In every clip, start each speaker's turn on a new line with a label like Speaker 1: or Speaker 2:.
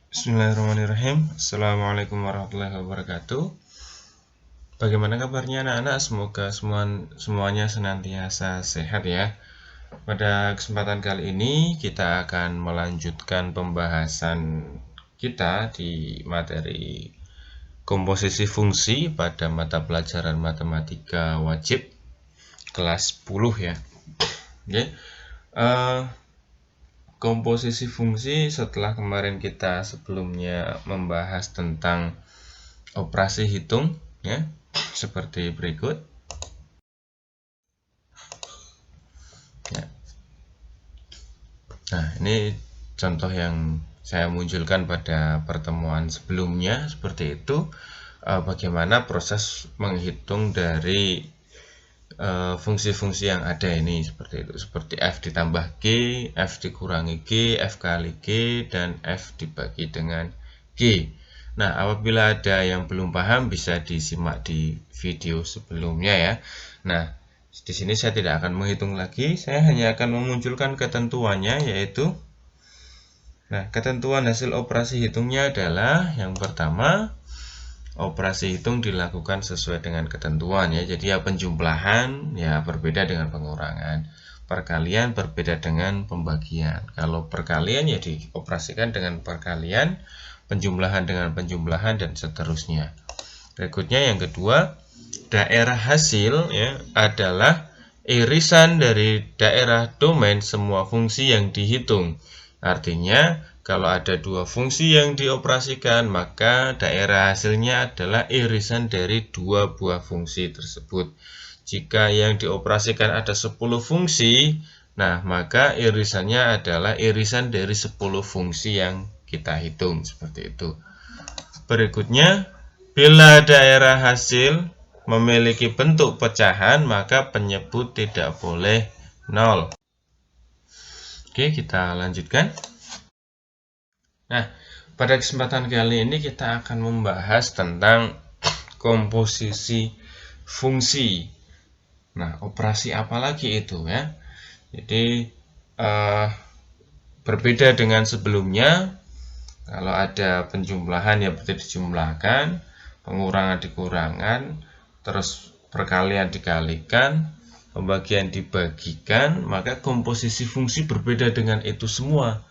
Speaker 1: Bismillahirrahmanirrahim. Assalamualaikum warahmatullahi wabarakatuh. Bagaimana kabarnya anak-anak? Semoga semuanya senantiasa sehat ya. Pada kesempatan kali ini kita akan melanjutkan pembahasan kita di materi komposisi fungsi pada mata pelajaran matematika wajib kelas 10 ya. Oke. Komposisi fungsi setelah kemarin kita sebelumnya membahas tentang operasi hitung ya, seperti berikut ya. Nah, ini contoh yang saya munculkan pada pertemuan sebelumnya seperti itu. Bagaimana proses menghitung dari fungsi-fungsi yang ada ini seperti itu, seperti F ditambah G, F dikurangi G, F kali G, dan F dibagi dengan G. Nah, apabila ada yang belum paham bisa disimak di video sebelumnya ya. Nah, di sini saya tidak akan menghitung lagi, saya hanya akan memunculkan ketentuannya, yaitu ketentuan hasil operasi hitungnya adalah yang pertama, operasi hitung dilakukan sesuai dengan ketentuan ya. Jadi ya penjumlahan ya berbeda dengan pengurangan. Perkalian berbeda dengan pembagian. Kalau perkalian ya dioperasikan dengan perkalian, penjumlahan dengan penjumlahan, dan seterusnya. Berikutnya yang kedua, daerah hasil ya adalah irisan dari daerah domain semua fungsi yang dihitung. Artinya kalau ada dua fungsi yang dioperasikan, maka daerah hasilnya adalah irisan dari dua buah fungsi tersebut. Jika yang dioperasikan ada 10 fungsi, nah maka irisannya adalah irisan dari 10 fungsi yang kita hitung, seperti itu. Berikutnya, bila daerah hasil memiliki bentuk pecahan, maka penyebut tidak boleh 0. Oke, kita lanjutkan. Nah, pada kesempatan kali ini kita akan membahas tentang komposisi fungsi. Nah, operasi apa lagi itu ya? Jadi berbeda dengan sebelumnya. Kalau ada penjumlahan ya berarti dijumlahkan, pengurangan dikurangan, terus perkalian dikalikan, pembagian dibagikan, maka komposisi fungsi berbeda dengan itu semua.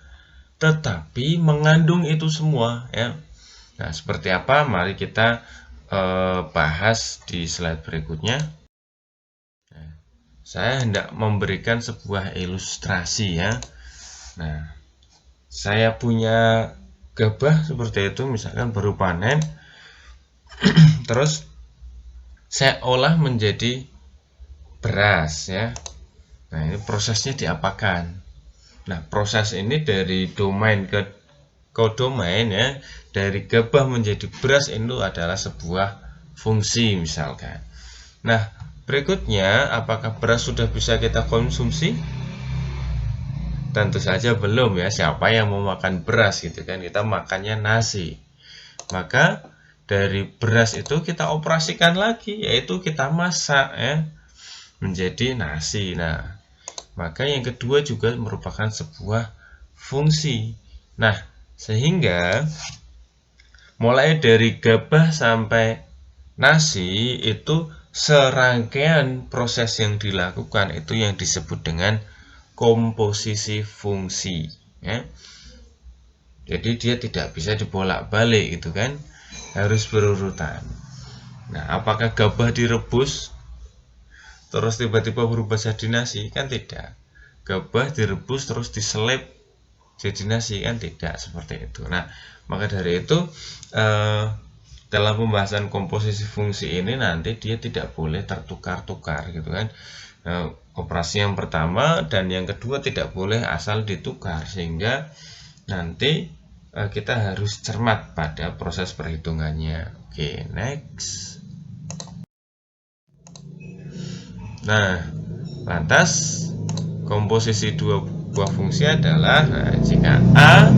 Speaker 1: Tetapi mengandung itu semua ya. Nah, seperti apa? Mari kita bahas di slide berikutnya. Nah, saya hendak memberikan sebuah ilustrasi ya. Nah, saya punya gabah seperti itu, misalkan baru panen, terus saya olah menjadi beras ya. Nah, ini prosesnya diapakan? Nah, proses ini dari domain ke domain ya, dari gabah menjadi beras itu adalah sebuah fungsi misalkan. Nah, berikutnya apakah beras sudah bisa kita konsumsi? Tentu saja belum ya, siapa yang mau makan beras gitu kan, kita makannya nasi. Maka dari beras itu kita operasikan lagi, yaitu kita masak ya menjadi nasi. Nah, maka yang kedua juga merupakan sebuah fungsi. Nah, sehingga mulai dari gabah sampai nasi itu serangkaian proses yang dilakukan itu yang disebut dengan komposisi fungsi ya. Jadi dia tidak bisa dibolak-balik gitu kan, harus berurutan. Nah, apakah gabah direbus terus tiba-tiba berubah jadi nasi? Kan tidak. Gabah direbus terus diselip jadi nasi, kan tidak seperti itu. Nah, maka dari itu dalam pembahasan komposisi fungsi ini nanti dia tidak boleh tertukar-tukar gitu kan. Operasi yang pertama dan yang kedua tidak boleh asal ditukar, sehingga nanti kita harus cermat pada proses perhitungannya. Oke, next. Nah, lantas komposisi dua buah fungsi adalah jika A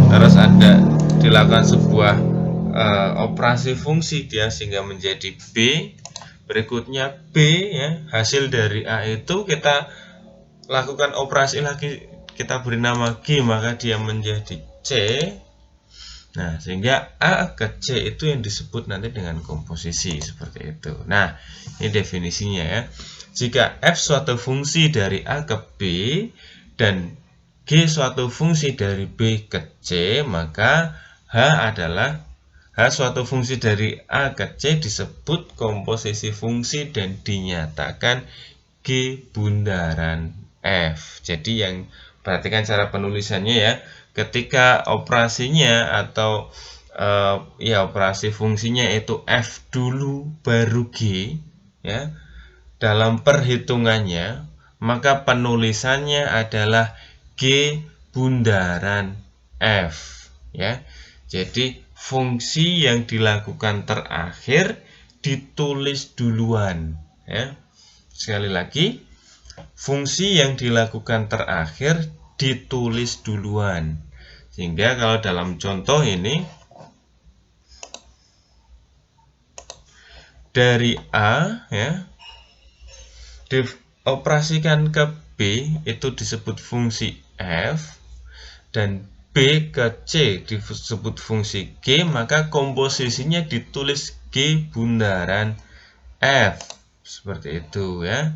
Speaker 1: terus ada dilakukan sebuah operasi fungsi dia sehingga menjadi B, berikutnya B ya, hasil dari A itu kita lakukan operasi lagi, kita beri nama G, maka dia menjadi C. Nah, sehingga A ke C itu yang disebut nanti dengan komposisi seperti itu. Nah, ini definisinya ya. Jika F suatu fungsi dari A ke B dan G suatu fungsi dari B ke C, maka H suatu fungsi dari A ke C disebut komposisi fungsi dan dinyatakan G bundaran F. Jadi yang perhatikan cara penulisannya ya. Ketika operasinya atau operasi fungsinya itu F dulu baru G ya. Dalam perhitungannya, maka penulisannya adalah G bundaran F ya. Jadi fungsi yang dilakukan terakhir ditulis duluan ya. Sekali lagi, fungsi yang dilakukan terakhir ditulis duluan. Sehingga kalau dalam contoh ini dari A ya dioperasikan ke B itu disebut fungsi F dan B ke C disebut fungsi G, maka komposisinya ditulis G bundaran F seperti itu ya.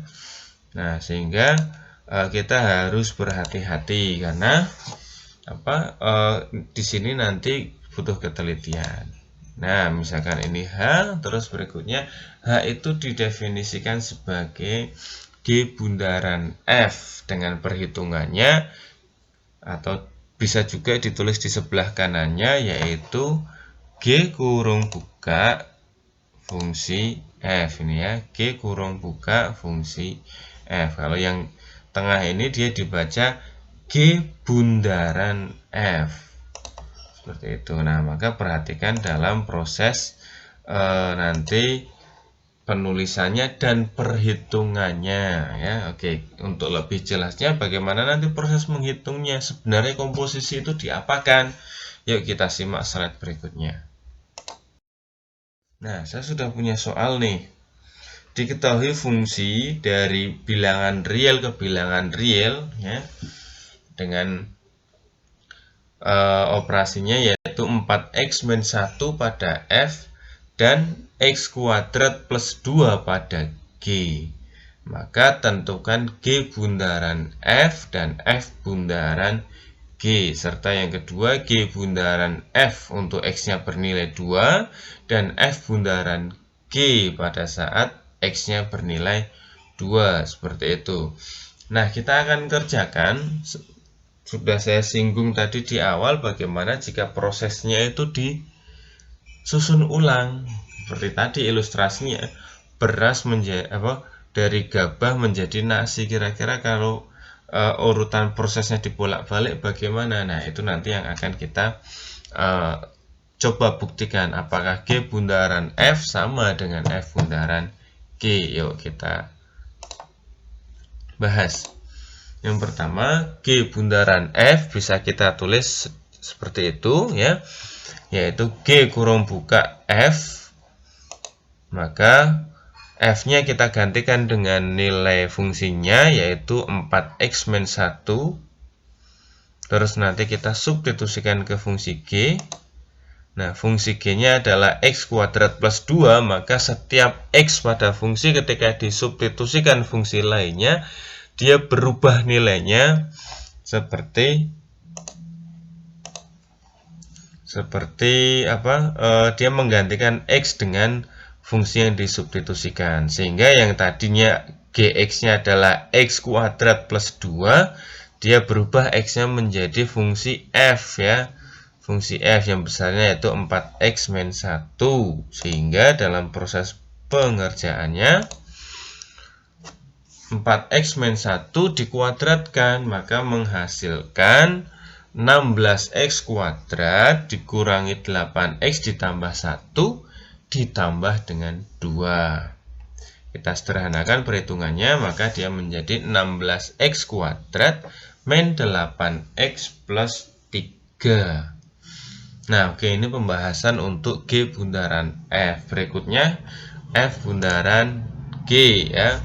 Speaker 1: Nah, sehingga kita harus berhati-hati karena di sini nanti butuh ketelitian. Nah, misalkan ini H, terus berikutnya H itu didefinisikan sebagai G bundaran F dengan perhitungannya, atau bisa juga ditulis di sebelah kanannya yaitu G kurung buka fungsi F ini ya, G kurung buka fungsi F. Kalau yang tengah ini dia dibaca G bundaran F seperti itu. Nah, maka perhatikan dalam proses nanti penulisannya dan perhitungannya ya. Oke, untuk lebih jelasnya bagaimana nanti proses menghitungnya, sebenarnya komposisi itu diapakan, yuk kita simak slide berikutnya. Nah, saya sudah punya soal nih. Diketahui fungsi dari bilangan real ke bilangan real ya dengan operasinya yaitu 4x min 1 pada F dan x kuadrat plus 2 pada G. Maka tentukan G bundaran F dan F bundaran G, serta yang kedua G bundaran F untuk x-nya bernilai 2 dan F bundaran G pada saat x-nya bernilai 2, seperti itu. Nah, kita akan kerjakan, sudah saya singgung tadi di awal, bagaimana jika prosesnya itu disusun ulang. Seperti tadi ilustrasinya, beras dari gabah menjadi nasi. Kira-kira kalau urutan prosesnya dibolak-balik bagaimana? Nah, itu nanti yang akan kita coba buktikan apakah G bundaran F sama dengan F bundaran G. Yuk kita bahas. Yang pertama, G bundaran F bisa kita tulis seperti itu ya, yaitu G kurung buka F, maka F-nya kita gantikan dengan nilai fungsinya yaitu 4x min 1, terus nanti kita substitusikan ke fungsi G. Nah, fungsi G-nya adalah x kuadrat plus 2, maka setiap x pada fungsi ketika disubstitusikan fungsi lainnya dia berubah nilainya seperti dia menggantikan x dengan fungsi yang disubstitusikan, sehingga yang tadinya gx-nya adalah x kuadrat plus 2, dia berubah x-nya menjadi fungsi f ya, fungsi f yang besarnya yaitu 4x min 1, sehingga dalam proses pengerjaannya 4x min 1 dikuadratkan, maka menghasilkan 16x kuadrat dikurangi 8x ditambah 1 ditambah dengan 2. Kita sederhanakan perhitungannya, maka dia menjadi 16x kuadrat min 8x plus 3. Nah, oke, ini pembahasan untuk G bundaran F. Berikutnya F bundaran G ya.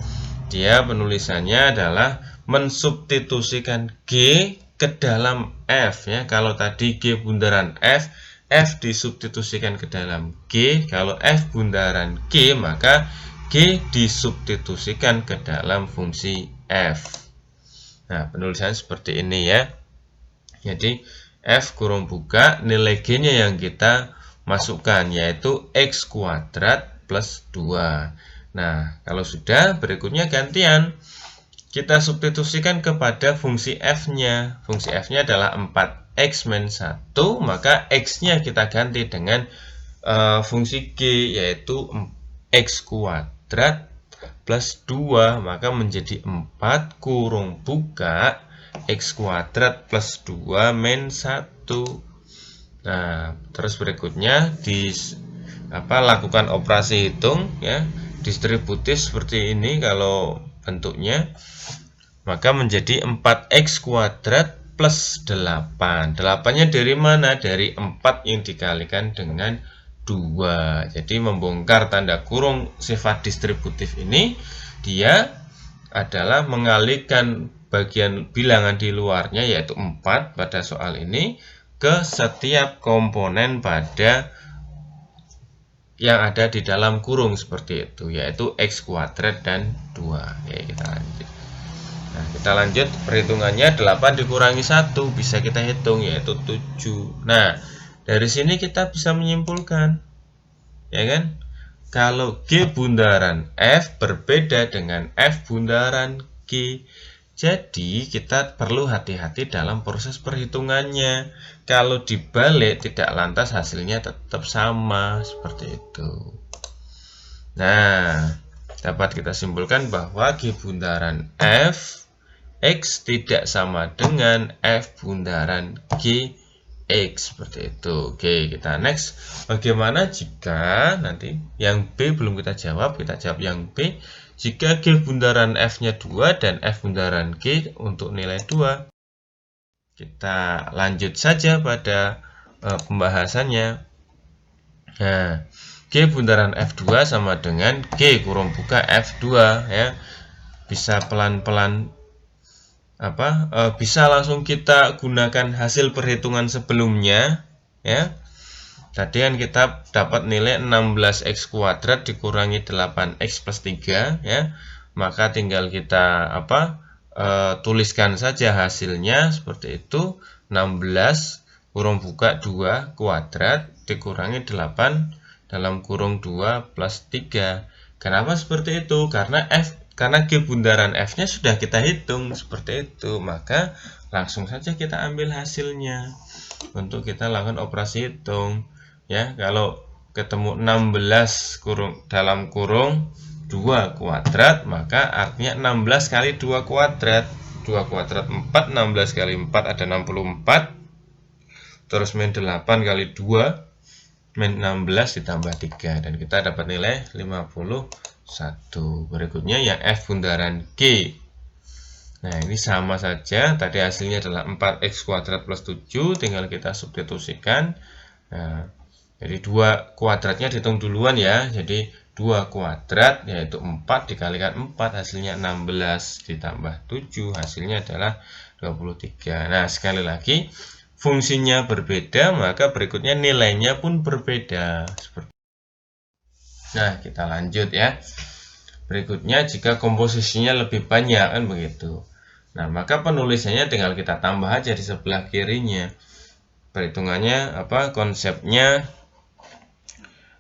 Speaker 1: Dia penulisannya adalah mensubstitusikan G ke dalam F ya. Kalau tadi G bundaran F F disubstitusikan ke dalam G. Kalau F bundaran G, maka G disubstitusikan ke dalam fungsi F. Nah, penulisan seperti ini ya. Jadi F kurung buka, nilai G-nya yang kita masukkan, yaitu X kuadrat plus 2. Nah, kalau sudah, berikutnya gantian. Kita substitusikan kepada fungsi F-nya. Fungsi F-nya adalah 4X min 1, maka X-nya kita ganti dengan fungsi G, yaitu X kuadrat plus 2, maka menjadi 4 kurung buka X kuadrat plus 2 min 1. Nah, terus berikutnya lakukan operasi hitung ya, distributif seperti ini kalau bentuknya, maka menjadi 4X kuadrat plus 8. 8-nya dari mana? Dari 4 yang dikalikan dengan 2. Jadi membongkar tanda kurung sifat distributif ini, dia adalah mengalihkan bagian bilangan di luarnya, yaitu 4 pada soal ini, ke setiap komponen pada yang ada di dalam kurung seperti itu, yaitu X kuadrat dan 2. Oke, kita lanjut. Nah, kita lanjut perhitungannya. 8 dikurangi 1 bisa kita hitung, yaitu 7. Nah, dari sini kita bisa menyimpulkan, ya kan, kalau G bundaran F berbeda dengan F bundaran G. Jadi kita perlu hati-hati dalam proses perhitungannya. Kalau dibalik tidak lantas hasilnya tetap sama seperti itu. Nah, dapat kita simpulkan bahwa G bundaran F X tidak sama dengan F bundaran G X, seperti itu. Oke, kita next. Bagaimana jika nanti yang B belum kita jawab yang B. Jika G bundaran F-nya 2 dan F bundaran G untuk nilai 2. Kita lanjut saja pada pembahasannya. Nah, G bundaran F2 sama dengan G kurung buka F2 ya. Bisa pelan-pelan bisa langsung kita gunakan hasil perhitungan sebelumnya ya. Tadi kan kita dapat nilai 16X kuadrat dikurangi 8X plus 3 ya. Maka tinggal kita tuliskan saja hasilnya seperti itu. 16 kurung buka 2 kuadrat dikurangi 8 dalam kurung 2 plus 3. Kenapa seperti itu? Karena G bundaran F-nya sudah kita hitung seperti itu, maka langsung saja kita ambil hasilnya untuk kita lakukan operasi hitung. Ya, kalau ketemu 16 dalam kurung 2 kuadrat, maka artinya 16 kali 2 kuadrat. 2 kuadrat 4, 16 kali 4 ada 64. Terus min 8 kali 2, min 16 ditambah 3. Dan kita dapat nilai 51. Berikutnya yang F bundaran G. Nah, ini sama saja. Tadi hasilnya adalah 4X kuadrat plus 7. Tinggal kita substitusikan. Nah, jadi 2 kuadratnya dihitung duluan ya. Jadi 2 kuadrat yaitu 4 dikalikan 4 hasilnya 16 ditambah 7 hasilnya adalah 23. Nah, sekali lagi fungsinya berbeda, maka berikutnya nilainya pun berbeda. Nah, kita lanjut ya. Berikutnya jika komposisinya lebih banyak kan begitu. Nah, maka penulisannya tinggal kita tambah aja di sebelah kirinya. Perhitungannya konsepnya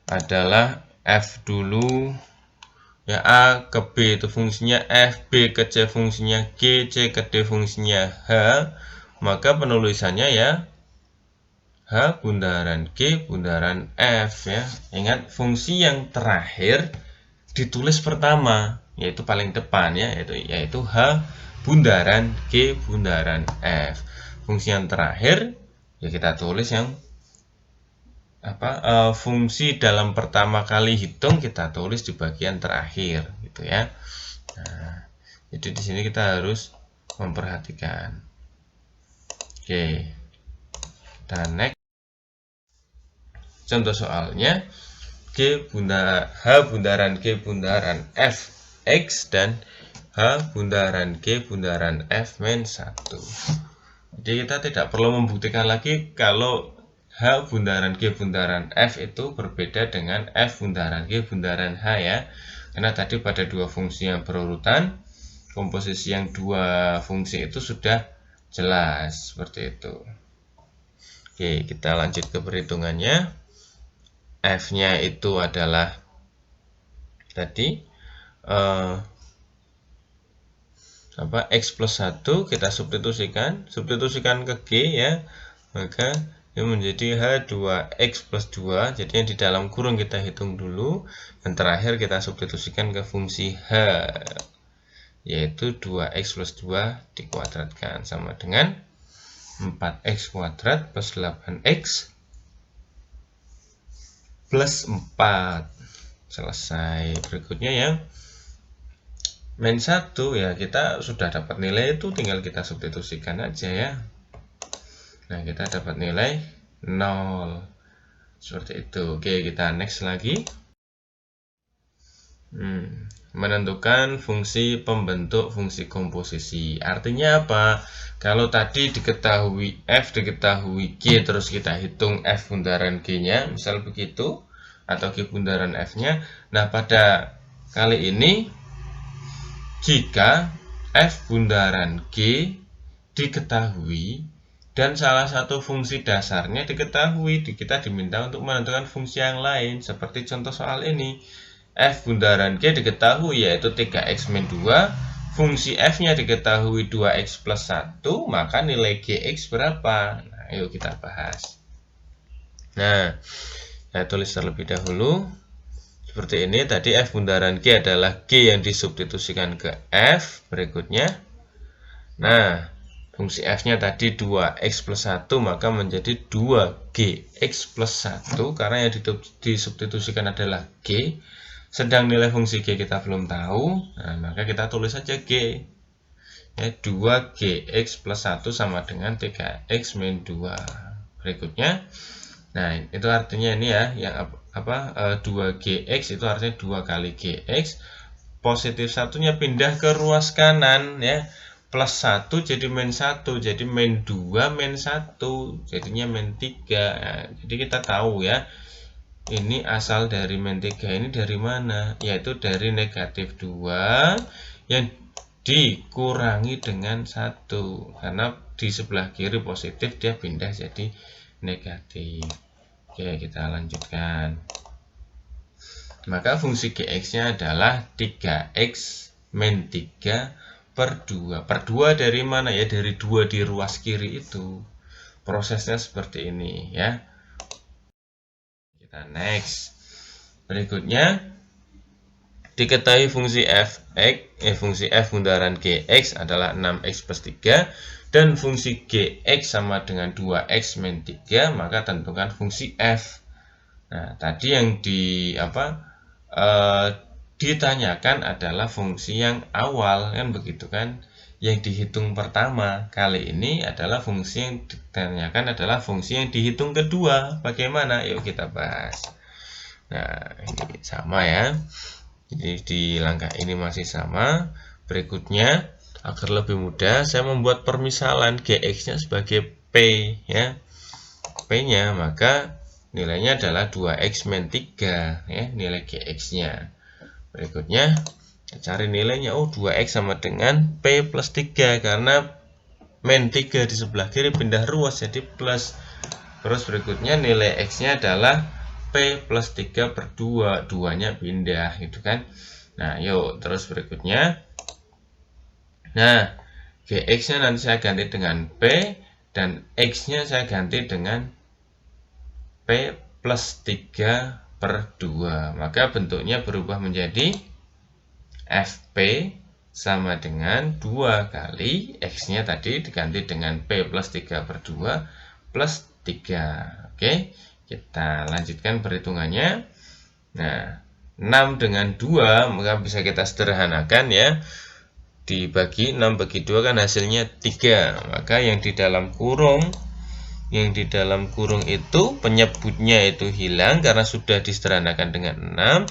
Speaker 1: adalah F dulu ya, A ke B itu fungsinya F, B ke C fungsinya G, C ke D fungsinya H, maka penulisannya ya H bundaran G bundaran F ya. Ingat, fungsi yang terakhir ditulis pertama, yaitu paling depan ya, yaitu H bundaran G bundaran F. Fungsi yang terakhir ya kita tulis yang fungsi dalam pertama kali hitung kita tulis di bagian terakhir gitu ya. Nah, jadi di sini kita harus memperhatikan. Oke, kita next. Contoh soalnya H bundaran G bundaran F X dan H bundaran G bundaran F min 1. Jadi kita tidak perlu membuktikan lagi kalau H bundaran G bundaran F itu berbeda dengan F bundaran G bundaran H ya. Karena tadi pada dua fungsi yang berurutan, komposisi yang dua fungsi itu sudah jelas seperti itu. Oke, kita lanjut ke perhitungannya. F-nya itu adalah tadi X plus 1 kita substitusikan ke G ya, maka ini menjadi H2X plus 2. Jadi yang di dalam kurung kita hitung dulu, dan terakhir kita substitusikan ke fungsi H, yaitu 2X plus 2 dikuadratkan sama dengan 4X kuadrat plus 8X plus 4. Selesai. Berikutnya yang min 1 ya, kita sudah dapat nilai itu, tinggal kita substitusikan aja ya. Nah, kita dapat nilai 0 seperti itu. Oke, kita next lagi. Menentukan fungsi pembentuk fungsi komposisi. Artinya apa? Kalau tadi diketahui F, diketahui G, terus kita hitung F bundaran G-nya, misal begitu, atau G bundaran F-nya. Nah, pada kali ini jika F bundaran G diketahui dan salah satu fungsi dasarnya diketahui, kita diminta untuk menentukan fungsi yang lain. Seperti contoh soal ini, F bundaran G diketahui yaitu 3X min 2, fungsi F-nya diketahui 2X plus 1, maka nilai GX berapa? Nah, yuk kita bahas. Nah, saya tulis terlebih dahulu. Seperti ini, tadi F bundaran G adalah G yang disubstitusikan ke F. Berikutnya, nah, fungsi F-nya tadi 2X plus 1, maka menjadi 2GX plus 1, karena yang disubstitusikan adalah G. Sedang nilai fungsi G kita belum tahu, nah, maka kita tulis saja G. Ya, 2GX plus 1 sama dengan 3X min 2. Berikutnya, nah, itu artinya ini ya, yang 2GX itu artinya 2 kali GX, positif satunya pindah ke ruas kanan ya, plus 1 jadi min 1, jadi min 2 min 1, jadinya min 3. Nah, jadi kita tahu ya, ini asal dari min 3 ini dari mana, yaitu dari negatif 2 yang dikurangi dengan 1, karena di sebelah kiri positif, dia pindah jadi negatif. Oke, kita lanjutkan. Maka fungsi GX-nya adalah 3X min 3 per 2. Per 2 dari mana ya? Dari 2 di ruas kiri itu. Prosesnya seperti ini ya. Kita next. Berikutnya, diketahui fungsi fungsi F bundaran GX adalah 6X plus 3. Dan fungsi GX sama dengan 2X min 3, maka tentukan fungsi F. Nah, tadi yang ditanyakan adalah fungsi yang awal, kan begitu kan? Yang dihitung pertama. Kali ini adalah fungsi yang ditanyakan adalah fungsi yang dihitung kedua. Bagaimana? Yuk kita bahas. Nah, ini sama ya. Jadi di langkah ini masih sama. Berikutnya, agar lebih mudah, saya membuat permisalan GX-nya sebagai P ya. P-nya maka nilainya adalah 2X min 3 ya, nilai GX-nya. Berikutnya, cari nilainya. 2X sama dengan P plus 3, karena min 3 di sebelah kiri pindah ruas jadi plus. Terus berikutnya nilai X-nya adalah P plus 3 per 2, 2-nya pindah gitu kan. Nah, yuk terus berikutnya. Nah, GX-nya nanti saya ganti dengan P, dan X-nya saya ganti dengan P plus 3 per 2. Maka bentuknya berubah menjadi FP sama dengan 2 kali X-nya tadi diganti dengan P plus 3 per 2 plus 3. Oke, kita lanjutkan perhitungannya. Nah, 6 dengan 2, maka bisa kita sederhanakan ya. Dibagi 6 bagi 2 kan hasilnya 3. Maka yang di dalam kurung itu penyebutnya itu hilang karena sudah disederhanakan dengan 6.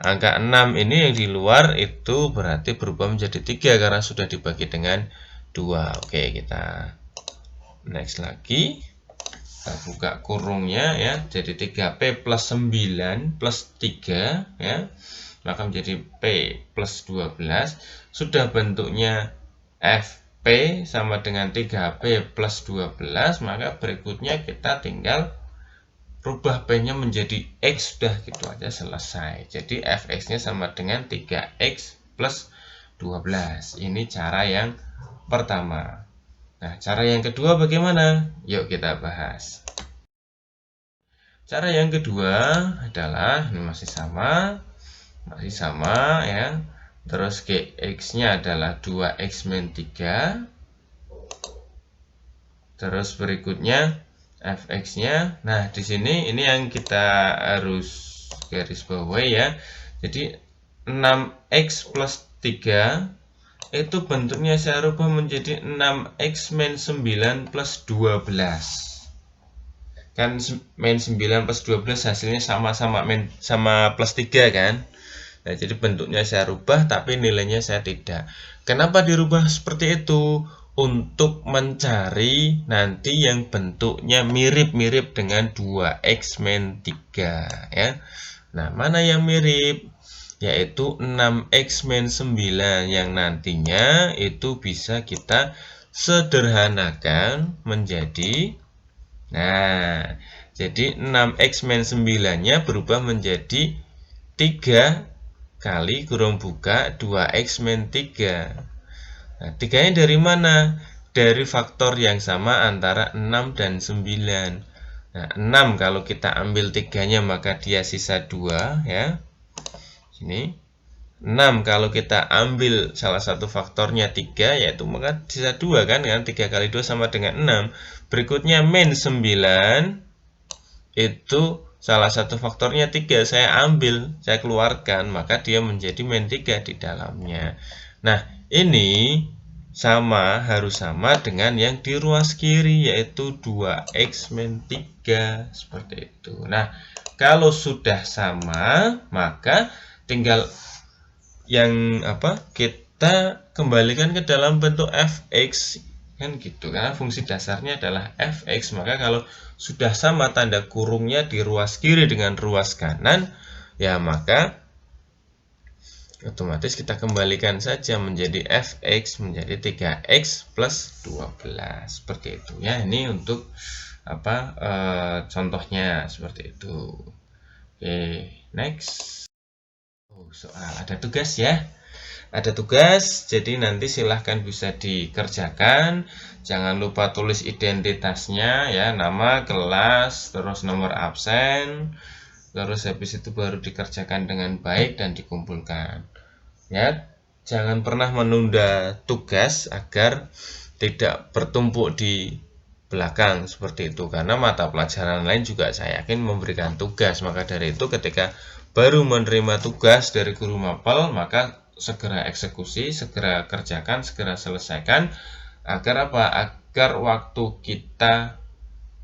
Speaker 1: Angka 6 ini yang di luar itu berarti berubah menjadi 3 karena sudah dibagi dengan 2. Oke, kita next lagi. Kita buka kurungnya ya, jadi 3P plus 9 plus 3 ya, maka menjadi P plus 12. Sudah bentuknya FP sama dengan 3P plus 12, maka berikutnya kita tinggal rubah P-nya menjadi X, sudah gitu aja selesai. Jadi Fx-nya sama dengan 3X plus 12. Ini cara yang pertama. Nah, cara yang kedua bagaimana? Yuk kita bahas. Cara yang kedua adalah, ini masih sama ya. Terus Gx-nya adalah 2X min 3. Terus berikutnya Fx-nya. Nah, di sini ini yang kita harus garis bawahi ya. Jadi 6X plus 3 itu bentuknya saya rubah menjadi 6X min 9 plus 12. Kan min 9 plus 12 hasilnya sama-sama plus 3 kan. Nah, jadi bentuknya saya rubah tapi nilainya saya tidak. Kenapa dirubah seperti itu? Untuk mencari nanti yang bentuknya mirip-mirip dengan 2X min 3 ya. Nah, mana yang mirip? Yaitu 6X min 9 yang nantinya itu bisa kita sederhanakan menjadi, nah, jadi 6X min 9-nya berubah menjadi 3 kali kurung buka 2X min 3. Nah, 3-nya dari mana? Dari faktor yang sama antara 6 dan 9. Nah, 6 kalau kita ambil 3-nya maka dia sisa 2 ya. Sini. 6 kalau kita ambil salah satu faktornya 3 yaitu maka sisa 2 kan, 3 kali 2 sama dengan 6. Berikutnya min 9 itu salah satu faktornya 3, saya ambil, saya keluarkan, maka dia menjadi min 3 di dalamnya. Nah, ini harus sama dengan yang di ruas kiri, yaitu 2X min 3, seperti itu. Nah, kalau sudah sama, maka tinggal yang kita kembalikan ke dalam bentuk Fx, kan gitu, karena fungsi dasarnya adalah Fx. Maka kalau sudah sama tanda kurungnya di ruas kiri dengan ruas kanan, ya maka otomatis kita kembalikan saja menjadi Fx menjadi 3X plus 12, seperti itu ya. Ini untuk contohnya seperti itu. Oke, next. Soal ada tugas ya. Ada tugas, jadi nanti silahkan bisa dikerjakan. Jangan lupa tulis identitasnya ya, nama, kelas, terus nomor absen. Terus habis itu baru dikerjakan dengan baik dan dikumpulkan. Ya, jangan pernah menunda tugas agar tidak bertumpuk di belakang seperti itu, karena mata pelajaran lain juga saya yakin memberikan tugas. Maka dari itu ketika baru menerima tugas dari guru mapel, maka segera eksekusi, segera kerjakan, segera selesaikan, agar agar waktu kita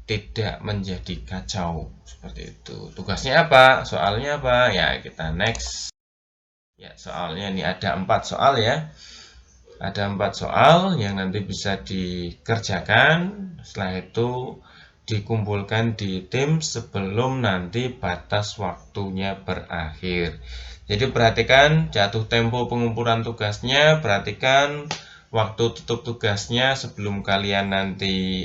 Speaker 1: tidak menjadi kacau seperti itu. Tugasnya apa? Soalnya apa? Ya, kita next. Ya, soalnya ini ada 4 soal ya. Ada 4 soal yang nanti bisa dikerjakan. Setelah itu dikumpulkan di tim sebelum nanti batas waktunya berakhir. Jadi perhatikan jatuh tempo pengumpulan tugasnya, perhatikan waktu tutup tugasnya sebelum kalian nanti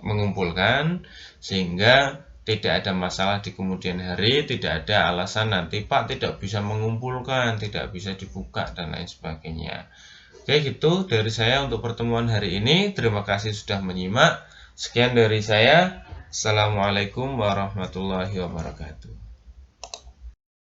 Speaker 1: mengumpulkan, sehingga tidak ada masalah di kemudian hari, tidak ada alasan nanti Pak tidak bisa mengumpulkan, tidak bisa dibuka dan lain sebagainya. Oke, gitu dari saya untuk pertemuan hari ini. Terima kasih sudah menyimak. Sekian dari saya. Assalamualaikum warahmatullahi wabarakatuh.